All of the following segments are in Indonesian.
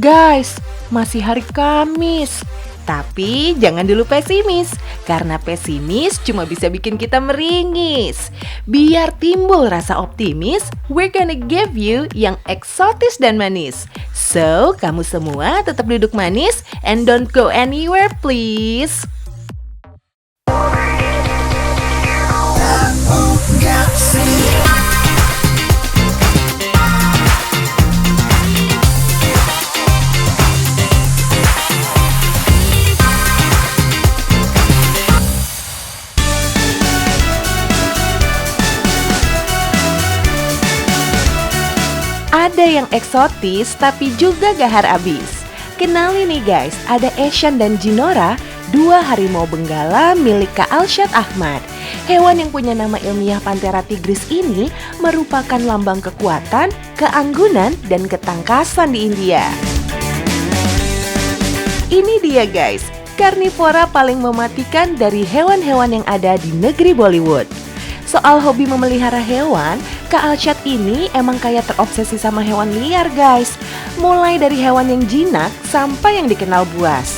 Guys, masih hari Kamis. Tapi jangan dulu pesimis, karena pesimis cuma bisa bikin kita meringis. Biar timbul rasa optimis, we're gonna give you yang eksotis dan manis. So, kamu semua tetap duduk manis and don't go anywhere please. Ada yang eksotis tapi juga gahar abis. Kenali nih guys, ada Eshan dan Jinora, dua harimau benggala milik Kak Alshad Ahmad. Hewan yang punya nama ilmiah Panthera tigris ini merupakan lambang kekuatan, keanggunan, dan ketangkasan di India. Ini dia guys, karnivora paling mematikan dari hewan-hewan yang ada di negeri Bollywood. Soal hobi memelihara hewan, Kak Alshad ini emang kayak terobsesi sama hewan liar guys. Mulai dari hewan yang jinak sampai yang dikenal buas.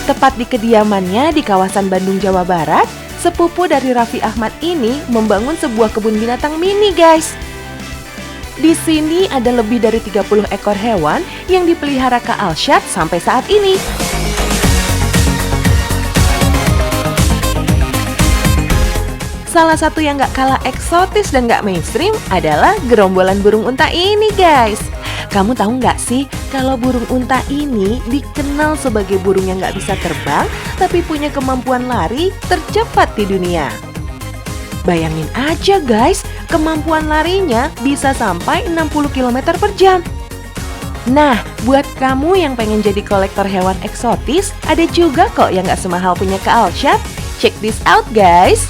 Tepat di kediamannya di kawasan Bandung, Jawa Barat, sepupu dari Raffi Ahmad ini membangun sebuah kebun binatang mini guys. Di sini ada lebih dari 30 ekor hewan yang dipelihara Kak Alshad sampai saat ini. Salah satu yang gak kalah eksotis dan gak mainstream adalah gerombolan burung unta ini guys. Kamu tahu gak sih kalau burung unta ini dikenal sebagai burung yang gak bisa terbang tapi punya kemampuan lari tercepat di dunia. Bayangin aja guys, kemampuan larinya bisa sampai 60 km per jam. Nah, buat kamu yang pengen jadi kolektor hewan eksotis, ada juga kok yang gak semahal punya Kak Alshad. Check this out guys.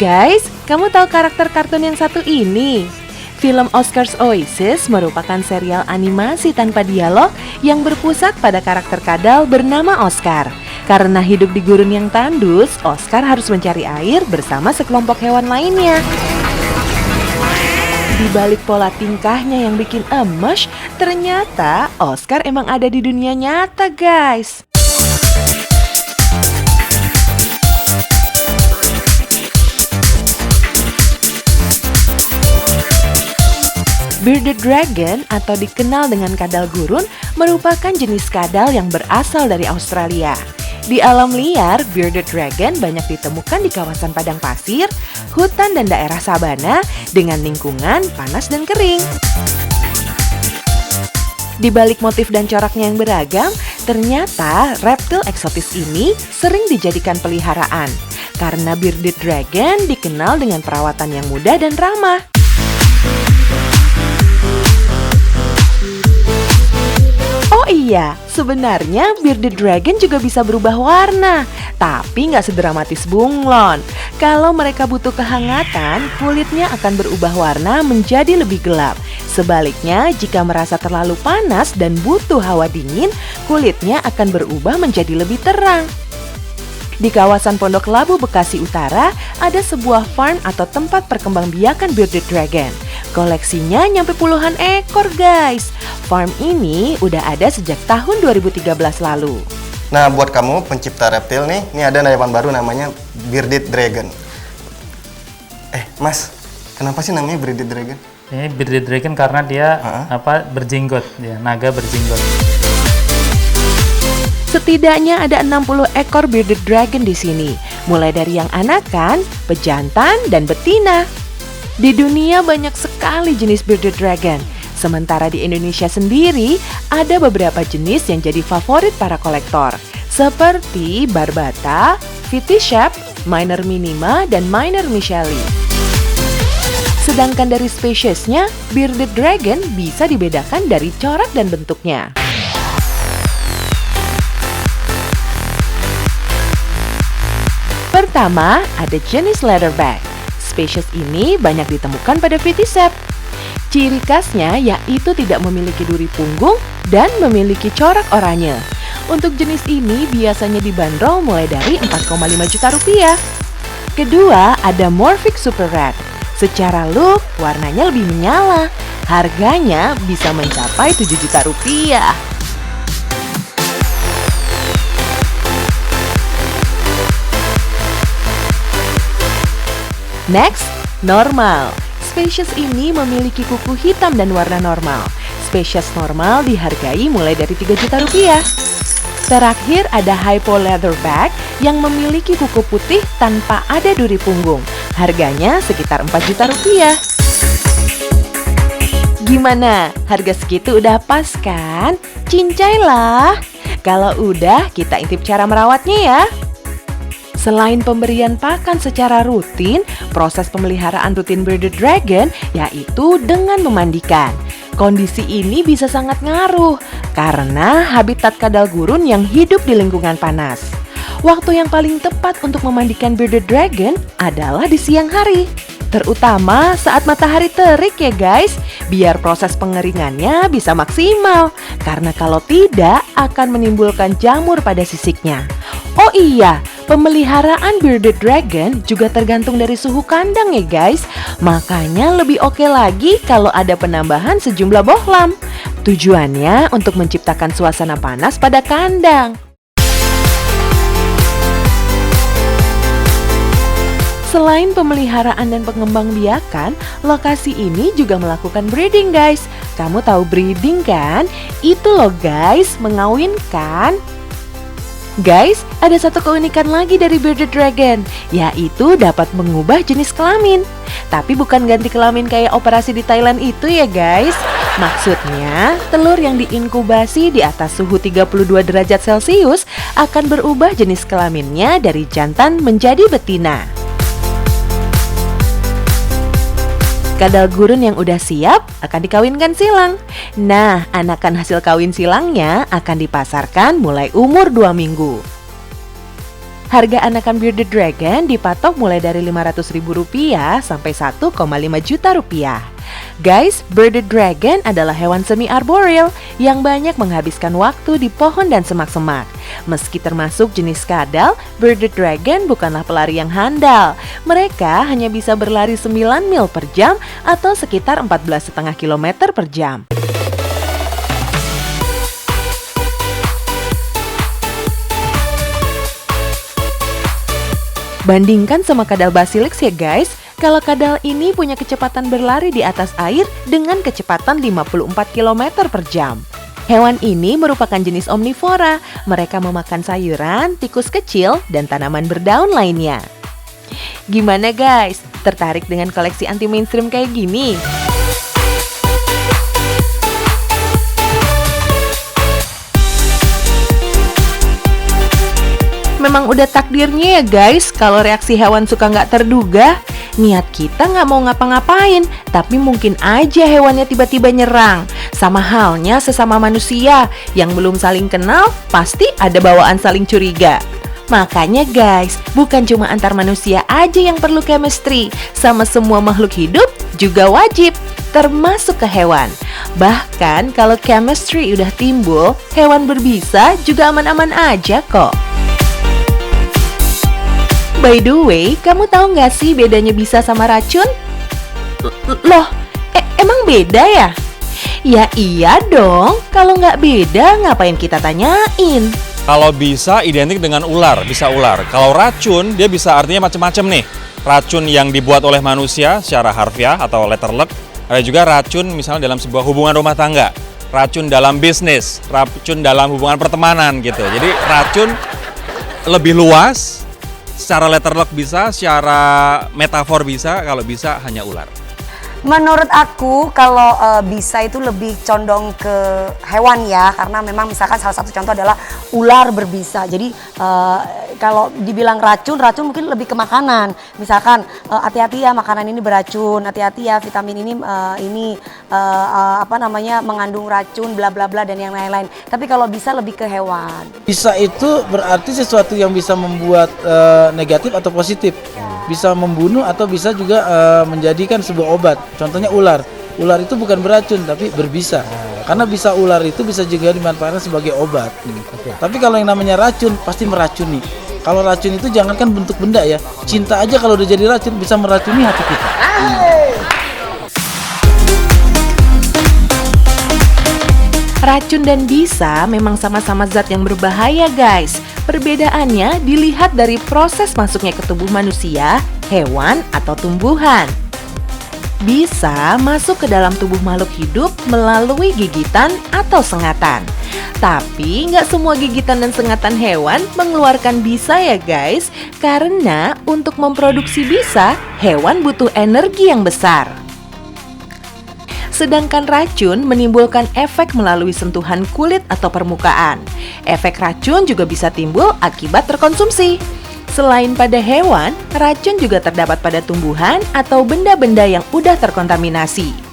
Guys, kamu tahu karakter kartun yang satu ini? Film Oscar's Oasis merupakan serial animasi tanpa dialog yang berpusat pada karakter kadal bernama Oscar. Karena hidup di gurun yang tandus, Oscar harus mencari air bersama sekelompok hewan lainnya. Di balik pola tingkahnya yang bikin emes, ternyata Oscar emang ada di dunia nyata guys. Bearded Dragon atau dikenal dengan kadal gurun merupakan jenis kadal yang berasal dari Australia. Di alam liar, Bearded Dragon banyak ditemukan di kawasan padang pasir, hutan dan daerah sabana dengan lingkungan panas dan kering. Di balik motif dan coraknya yang beragam, ternyata reptil eksotis ini sering dijadikan peliharaan. Karena Bearded Dragon dikenal dengan perawatan yang mudah dan ramah. Oh iya, sebenarnya Bearded Dragon juga bisa berubah warna, tapi nggak sedramatis bunglon. Kalau mereka butuh kehangatan, kulitnya akan berubah warna menjadi lebih gelap. Sebaliknya, jika merasa terlalu panas dan butuh hawa dingin, kulitnya akan berubah menjadi lebih terang. Di kawasan Pondok Labu, Bekasi Utara, ada sebuah farm atau tempat perkembangbiakan Bearded Dragon. Koleksinya nyampe puluhan ekor guys. Farm ini udah ada sejak tahun 2013 lalu. Nah, buat kamu pencipta reptil nih, ini ada hewan baru namanya Bearded Dragon. Mas, kenapa sih namanya Bearded Dragon? Ini Bearded Dragon karena dia berjenggot, ya, naga berjenggot. Setidaknya ada 60 ekor Bearded Dragon di sini, mulai dari yang anakan, pejantan, dan betina. Di dunia banyak sekali jenis Bearded Dragon. Sementara di Indonesia sendiri, ada beberapa jenis yang jadi favorit para kolektor, seperti Barbata, Vityshap, Minor Minima, dan Minor Michelli. Sedangkan dari spesiesnya, Bearded Dragon bisa dibedakan dari corak dan bentuknya. Pertama, ada jenis leatherback. Spesies ini banyak ditemukan pada Vityshap. Ciri khasnya yaitu tidak memiliki duri punggung dan memiliki corak oranye. Untuk jenis ini biasanya dibanderol mulai dari 4,5 juta rupiah. Kedua, ada Morphic Super Red. Secara look, warnanya lebih menyala. Harganya bisa mencapai 7 juta rupiah. Next, normal. Spesies ini memiliki kuku hitam dan warna normal. Spesies normal dihargai mulai dari 3 juta rupiah. Terakhir ada Hypo Leatherback yang memiliki kuku putih tanpa ada duri punggung. Harganya sekitar 4 juta rupiah. Gimana? Harga segitu udah pas kan? Cincailah. Kalau udah, kita intip cara merawatnya ya. Selain pemberian pakan secara rutin, proses pemeliharaan rutin bearded dragon yaitu dengan memandikan. Kondisi ini bisa sangat ngaruh karena habitat kadal gurun yang hidup di lingkungan panas. Waktu yang paling tepat untuk memandikan bearded dragon adalah di siang hari. Terutama saat matahari terik ya guys, biar proses pengeringannya bisa maksimal. Karena kalau tidak akan menimbulkan jamur pada sisiknya. Oh iya, pemeliharaan bearded dragon juga tergantung dari suhu kandang ya guys. Makanya lebih oke lagi kalau ada penambahan sejumlah bohlam. Tujuannya untuk menciptakan suasana panas pada kandang. Selain pemeliharaan dan pengembangbiakan, lokasi ini juga melakukan breeding guys. Kamu tahu breeding kan? Itu loh guys, mengawinkan. Guys, ada satu keunikan lagi dari bearded dragon, yaitu dapat mengubah jenis kelamin. Tapi bukan ganti kelamin kayak operasi di Thailand itu ya guys. Maksudnya, telur yang diinkubasi di atas suhu 32 derajat Celcius akan berubah jenis kelaminnya dari jantan menjadi betina. Kadal gurun yang udah siap akan dikawinkan silang. Nah, anakan hasil kawin silangnya akan dipasarkan mulai umur 2 minggu. Harga anakan bearded dragon dipatok mulai dari Rp500.000 sampai Rp1,5 juta. Guys, bearded dragon adalah hewan semi arboreal yang banyak menghabiskan waktu di pohon dan semak-semak. Meski termasuk jenis kadal, bearded dragon bukanlah pelari yang handal. Mereka hanya bisa berlari 9 mil per jam atau sekitar 14,5 km per jam. Bandingkan sama kadal Basilisk ya guys. Kalau kadal ini punya kecepatan berlari di atas air dengan kecepatan 54 km per jam. Hewan ini merupakan jenis omnivora. Mereka memakan sayuran, tikus kecil, dan tanaman berdaun lainnya. Gimana guys? Tertarik dengan koleksi anti mainstream kayak gini? Memang udah takdirnya ya guys, kalau reaksi hewan suka nggak terduga. Niat kita nggak mau ngapa-ngapain, tapi mungkin aja hewannya tiba-tiba nyerang. Sama halnya sesama manusia, yang belum saling kenal, pasti ada bawaan saling curiga. Makanya guys, bukan cuma antar manusia aja yang perlu chemistry, sama semua makhluk hidup juga wajib, termasuk ke hewan. Bahkan kalau chemistry udah timbul, hewan berbisa juga aman-aman aja kok. By the way, kamu tahu nggak sih bedanya bisa sama racun? Loh, emang beda ya? Ya iya dong, kalau nggak beda ngapain kita tanyain? Kalau bisa identik dengan ular, bisa ular. Kalau racun, dia bisa artinya macam-macam nih. Racun yang dibuat oleh manusia secara harfiah atau letterluck. Ada juga racun misalnya dalam sebuah hubungan rumah tangga. Racun dalam bisnis, racun dalam hubungan pertemanan gitu. Jadi racun lebih luas. Secara letterluck bisa, secara metafor bisa, kalau bisa hanya ular. Menurut aku kalau bisa itu lebih condong ke hewan ya, karena memang misalkan salah satu contoh adalah ular berbisa. Jadi kalau dibilang racun mungkin lebih ke makanan. Misalkan hati-hati ya makanan ini beracun, hati-hati ya vitamin ini mengandung racun bla bla bla dan yang lain-lain. Tapi kalau bisa lebih ke hewan. Bisa itu berarti sesuatu yang bisa membuat negatif atau positif. Bisa membunuh atau bisa juga menjadikan sebuah obat. Contohnya ular. Ular itu bukan beracun tapi berbisa. Karena bisa ular itu bisa juga dimanfaatkan sebagai obat. Tapi kalau yang namanya racun pasti meracuni. Kalau racun itu jangankan bentuk benda ya, cinta aja kalau udah jadi racun bisa meracuni hati kita. Racun dan bisa memang sama-sama zat yang berbahaya guys. Perbedaannya dilihat dari proses masuknya ke tubuh manusia, hewan, atau tumbuhan. Bisa masuk ke dalam tubuh makhluk hidup melalui gigitan atau sengatan. Tapi nggak semua gigitan dan sengatan hewan mengeluarkan bisa ya guys. Karena untuk memproduksi bisa, hewan butuh energi yang besar. Sedangkan racun menimbulkan efek melalui sentuhan kulit atau permukaan. Efek racun juga bisa timbul akibat terkonsumsi. Selain pada hewan, racun juga terdapat pada tumbuhan atau benda-benda yang udah terkontaminasi.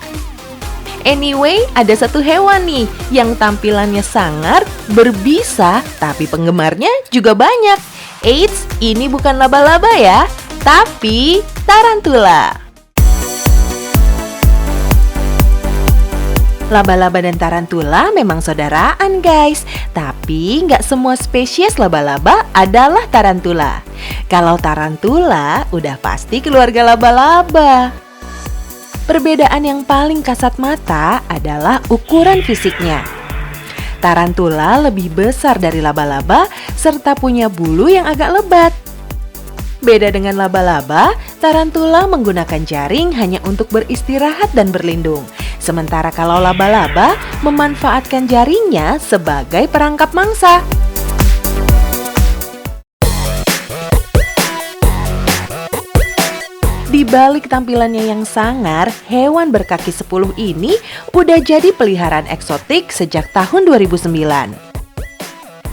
Anyway, ada satu hewan nih yang tampilannya sangar, berbisa, tapi penggemarnya juga banyak. Eits, ini bukan laba-laba ya, tapi tarantula. Laba-laba dan tarantula memang saudaraan guys, tapi nggak semua spesies laba-laba adalah tarantula. Kalau tarantula udah pasti keluarga laba-laba. Perbedaan yang paling kasat mata adalah ukuran fisiknya. Tarantula lebih besar dari laba-laba serta punya bulu yang agak lebat. Beda dengan laba-laba, tarantula menggunakan jaring hanya untuk beristirahat dan berlindung. Sementara kalau laba-laba memanfaatkan jaringnya sebagai perangkap mangsa. Di balik tampilannya yang sangar, hewan berkaki 10 ini udah jadi peliharaan eksotik sejak tahun 2009.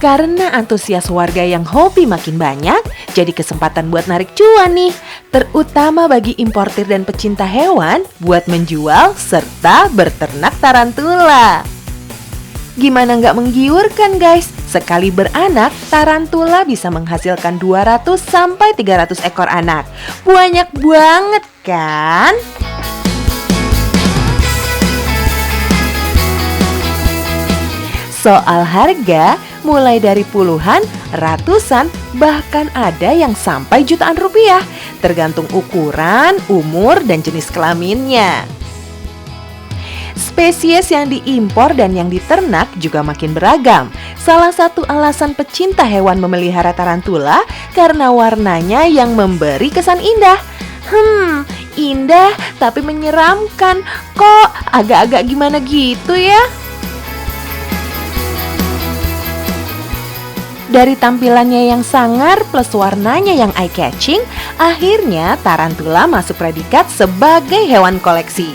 Karena antusias warga yang hobi makin banyak, jadi kesempatan buat narik cuan nih, terutama bagi importir dan pecinta hewan buat menjual serta berternak tarantula. Gimana nggak menggiurkan guys? Sekali beranak, tarantula bisa menghasilkan 200 sampai 300 ekor anak. Banyak banget kan? Soal harga, mulai dari puluhan, ratusan, bahkan ada yang sampai jutaan rupiah, tergantung ukuran, umur, dan jenis kelaminnya. Spesies yang diimpor dan yang diternak juga makin beragam. Salah satu alasan pecinta hewan memelihara tarantula karena warnanya yang memberi kesan indah. Indah tapi menyeramkan. Kok agak-agak gimana gitu ya? Dari tampilannya yang sangar plus warnanya yang eye-catching, akhirnya tarantula masuk predikat sebagai hewan koleksi.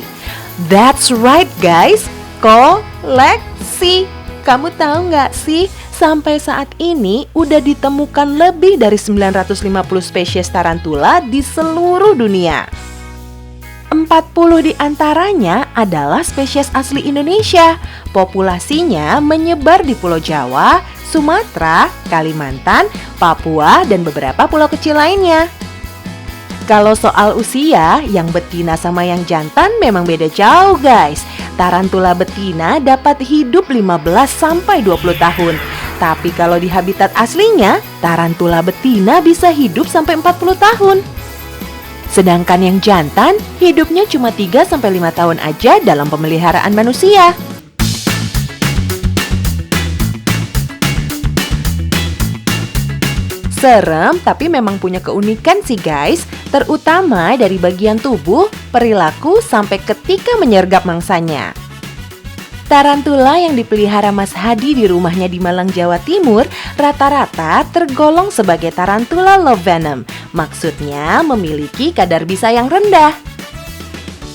That's right guys, koleksi. Kamu tahu nggak sih, sampai saat ini udah ditemukan lebih dari 950 spesies tarantula di seluruh dunia. 40 di antaranya adalah spesies asli Indonesia. Populasinya menyebar di Pulau Jawa, Sumatera, Kalimantan, Papua, dan beberapa pulau kecil lainnya. Kalau soal usia, yang betina sama yang jantan memang beda jauh guys. Tarantula betina dapat hidup 15 sampai 20 tahun. Tapi kalau di habitat aslinya, tarantula betina bisa hidup sampai 40 tahun. Sedangkan yang jantan hidupnya cuma 3 sampai 5 tahun aja dalam pemeliharaan manusia. Serem tapi memang punya keunikan sih guys, terutama dari bagian tubuh, perilaku, sampai ketika menyergap mangsanya. Tarantula yang dipelihara Mas Hadi di rumahnya di Malang, Jawa Timur rata-rata tergolong sebagai tarantula low venom. Maksudnya memiliki kadar bisa yang rendah.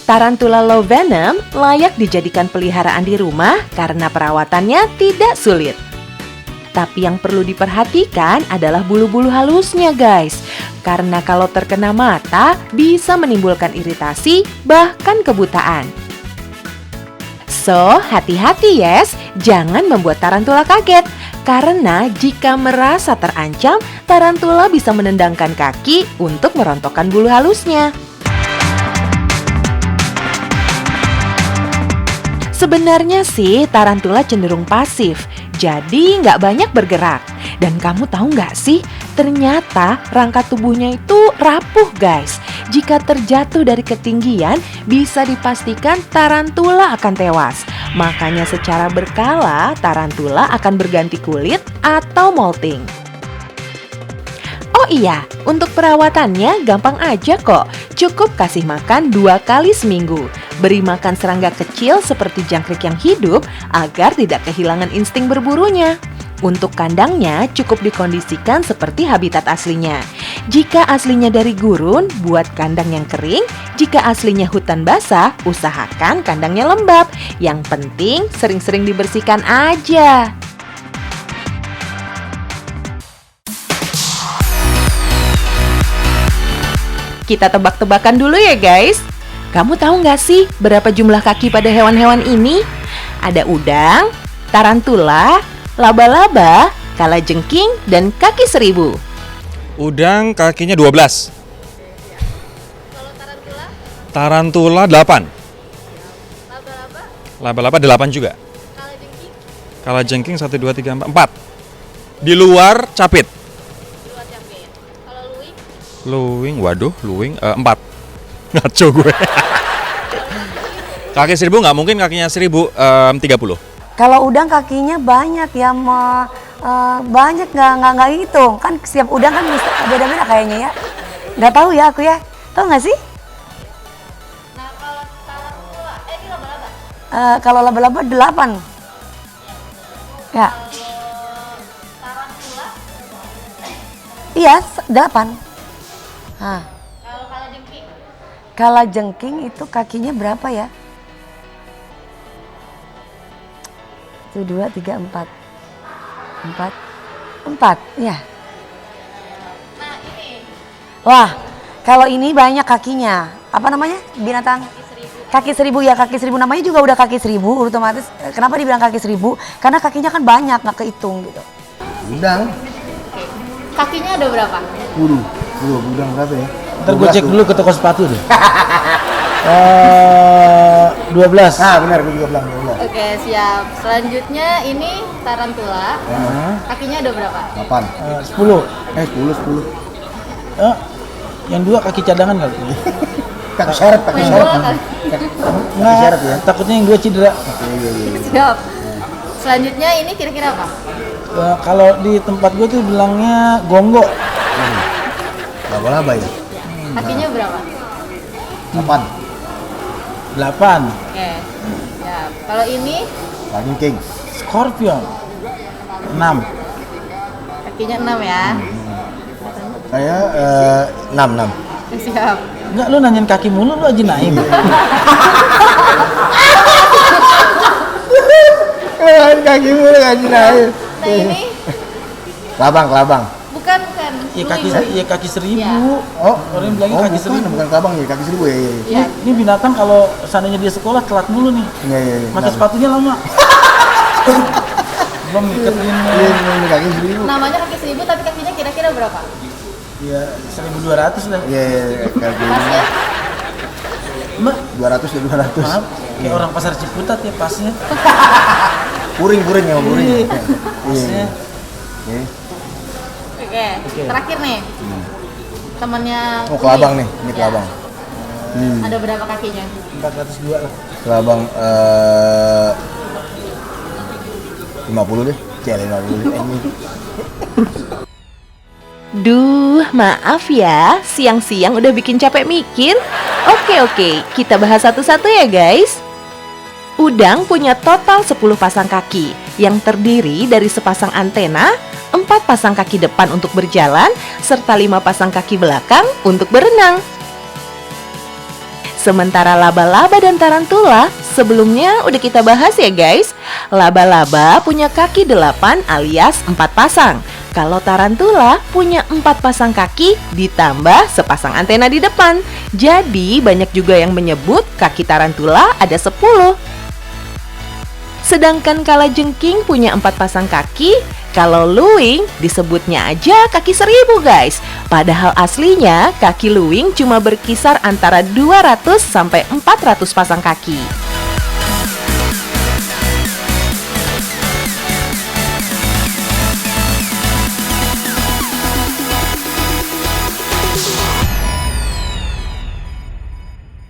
Tarantula low venom layak dijadikan peliharaan di rumah karena perawatannya tidak sulit. Tapi yang perlu diperhatikan adalah bulu-bulu halusnya guys. Karena kalau terkena mata bisa menimbulkan iritasi bahkan kebutaan. So, hati-hati yes, jangan membuat tarantula kaget. Karena jika merasa terancam, tarantula bisa menendangkan kaki untuk merontokkan bulu halusnya. Sebenarnya sih tarantula cenderung pasif, jadi nggak banyak bergerak. Dan kamu tahu nggak sih, ternyata rangka tubuhnya itu rapuh guys. Jika terjatuh dari ketinggian, bisa dipastikan tarantula akan tewas. Makanya secara berkala, tarantula akan berganti kulit atau molting. Oh iya, untuk perawatannya gampang aja kok. Cukup kasih makan 2 kali seminggu. Beri makan serangga kecil seperti jangkrik yang hidup agar tidak kehilangan insting berburunya. Untuk kandangnya cukup dikondisikan seperti habitat aslinya. Jika aslinya dari gurun, buat kandang yang kering. Jika aslinya hutan basah, usahakan kandangnya lembab. Yang penting sering-sering dibersihkan aja. Kita tebak-tebakan dulu ya guys. Kamu tahu nggak sih berapa jumlah kaki pada hewan-hewan ini? Ada udang, tarantula, laba-laba, kalajengking, dan kaki seribu. Udang kakinya 12. Tarantula 8. Laba-laba 8 juga. Kalajengking 1, 2, 3, 4. 4. Di luar capit. Luwing, waduh, luwing 4. Ngaco gue. Kaki 1000 nggak mungkin, kakinya 1030. Kalau udang kakinya banyak ya, banyak nggak hitung. Kan setiap udang kan beda-beda kayaknya ya. Nggak tahu ya aku ya. Tahu nggak sih? Nah kalau tarantula, ini laba-laba. Kalau laba-laba 8. Ya. Tarantula? Iya, 8. Nah. Kalau kalajengking? Kalajengking itu kakinya berapa ya? 1, 2, 3, 4. 4, ya. Nah ini. Wah, kalau ini banyak kakinya. Apa namanya binatang? Kaki seribu ya, kaki seribu namanya juga udah kaki seribu, otomatis. Kenapa dibilang kaki seribu? Karena kakinya kan banyak, nggak kehitung gitu. Udang. Kakinya ada berapa? Udang berapa ya? Ntar gue cek dulu ke toko sepatu deh. 12. Ah benar, gue juga bilang 12. Oke, siap. Selanjutnya ini tarantula. Kakinya ada berapa? 10. 10. Yang 2 kaki cadangan kali. Kaki syarat. Main bola kan? Nggak, syarat ya? takutnya yang 2 cedera. Siap. Selanjutnya ini kira-kira apa? Kalau di tempat gue tuh bilangnya gonggo. Laba-laba ya? Kakinya berapa? 8. Oke. Siap. Kalau ini Kalajengking. Scorpion 6. kakinya 6 ya. Saya 6. Siap. Enggak, lu nanyain kaki mulu, lu aja naim. Kaki mulu gaji naik. Nah ini Kelabang. bukan. Ya kaki 1000. Ya. Oh, Orang bilangnya kaki 1000. bukan kelabang ya, kaki 1000 ya. Ya. Ini binatang kalau seandainya dia sekolah telat mulu nih. Iya. Pakai sepatunya lama. Belum ngiketin. Ini kaki 1000. Namanya kaki 1000 tapi kakinya kira-kira berapa? Ya 1200 lah. Iya, kaki Pasnya? Mbak, 200 ya 200. maaf. Kayak orang pasar Ciputat ya pasnya. Puring ya, puring. Iya. Pasnya. Iya. Oke. Terakhir nih. Temannya Oh, kelabang nih, ini Ya. kelabang. Ada berapa kakinya? 402 lah. Kelabang 50 deh. 50 deh. Ini. Duh, maaf ya, siang-siang udah bikin capek mikir. Oke, kita bahas satu-satu ya guys. Udang punya total 10 pasang kaki yang terdiri dari sepasang antena, 4 pasang kaki depan untuk berjalan, serta 5 pasang kaki belakang untuk berenang. Sementara laba-laba dan tarantula sebelumnya udah kita bahas ya guys. Laba-laba punya kaki 8 alias 4 pasang. Kalau tarantula punya 4 pasang kaki ditambah sepasang antena di depan. Jadi banyak juga yang menyebut kaki tarantula ada 10. Sedangkan kalajengking punya 4 pasang kaki. Kalau luwing disebutnya aja kaki 1000 guys. Padahal aslinya kaki luwing cuma berkisar antara 200 sampai 400 pasang kaki.